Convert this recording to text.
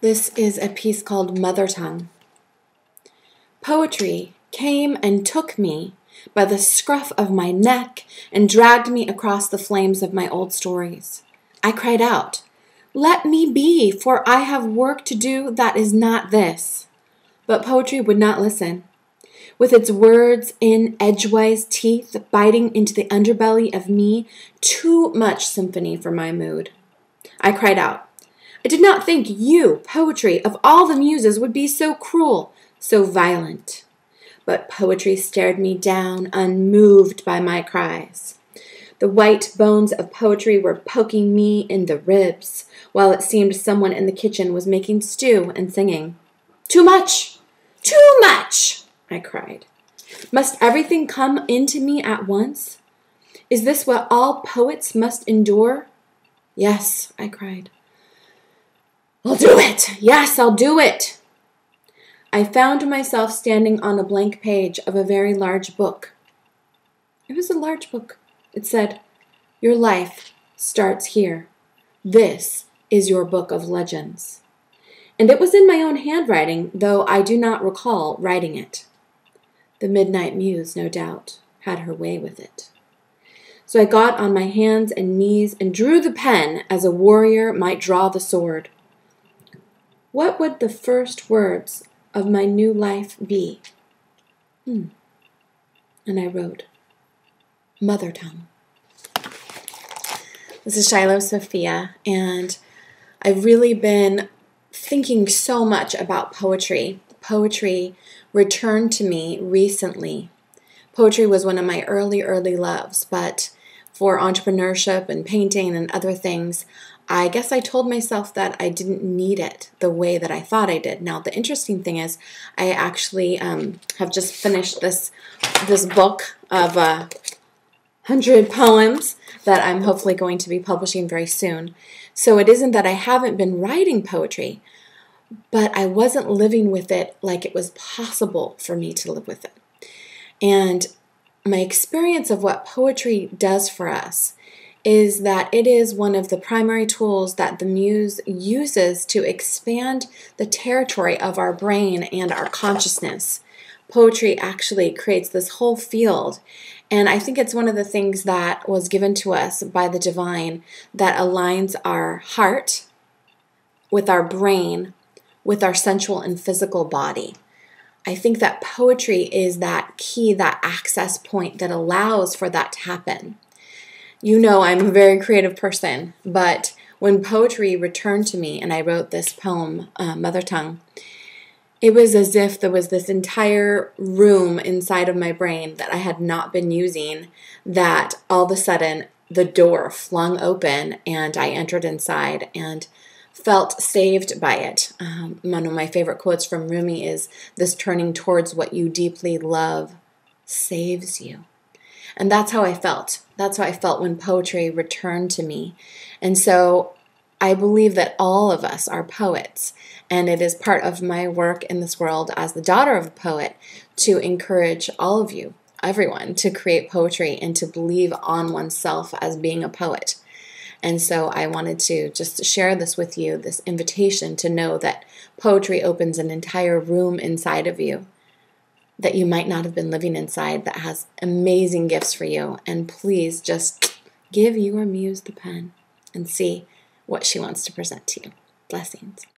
This is a piece called Mother Tongue. Poetry came and took me by the scruff of my neck and dragged me across the flames of my old stories. I cried out, "Let me be, for I have work to do that is not this." But poetry would not listen. With its words in edgewise teeth biting into the underbelly of me, too much symphony for my mood. I cried out, "I did not think you, poetry, of all the muses, would be so cruel, so violent." But poetry stared me down, unmoved by my cries. The white bones of poetry were poking me in the ribs, while it seemed someone in the kitchen was making stew and singing. "Too much! Too much!" I cried. "Must everything come into me at once? Is this what all poets must endure?" "Yes," I cried. "I'll do it! Yes, I'll do it!" I found myself standing on a blank page of a very large book. It was a large book. It said, "Your life starts here. This is your book of legends." And it was in my own handwriting, though I do not recall writing it. The Midnight Muse, no doubt, had her way with it. So I got on my hands and knees and drew the pen as a warrior might draw the sword. What would the first words of my new life be? And I wrote, Mother Tongue. This is Shiloh Sophia, and I've really been thinking so much about poetry. Poetry returned to me recently. Poetry was one of my early loves, but for entrepreneurship and painting and other things, I guess I told myself that I didn't need it the way that I thought I did. Now, the interesting thing is I actually have just finished this book of 100 poems that I'm hopefully going to be publishing very soon. So it isn't that I haven't been writing poetry, but I wasn't living with it like it was possible for me to live with it. And my experience of what poetry does for us is that it is one of the primary tools that the muse uses to expand the territory of our brain and our consciousness. Poetry actually creates this whole field, and I think it's one of the things that was given to us by the divine that aligns our heart with our brain, with our sensual and physical body. I think that poetry is that key, that access point that allows for that to happen. You know I'm a very creative person, but when poetry returned to me and I wrote this poem, Mother Tongue, it was as if there was this entire room inside of my brain that I had not been using, that all of a sudden the door flung open and I entered inside and felt saved by it. One of my favorite quotes from Rumi is, "This turning towards what you deeply love saves you." And that's how I felt. That's how I felt when poetry returned to me. And so I believe that all of us are poets, and it is part of my work in this world as the daughter of a poet to encourage all of you, everyone, to create poetry and to believe on oneself as being a poet. And so I wanted to just share this with you, this invitation to know that poetry opens an entire room inside of you that you might not have been living inside, that has amazing gifts for you. And please just give your muse the pen and see what she wants to present to you. Blessings.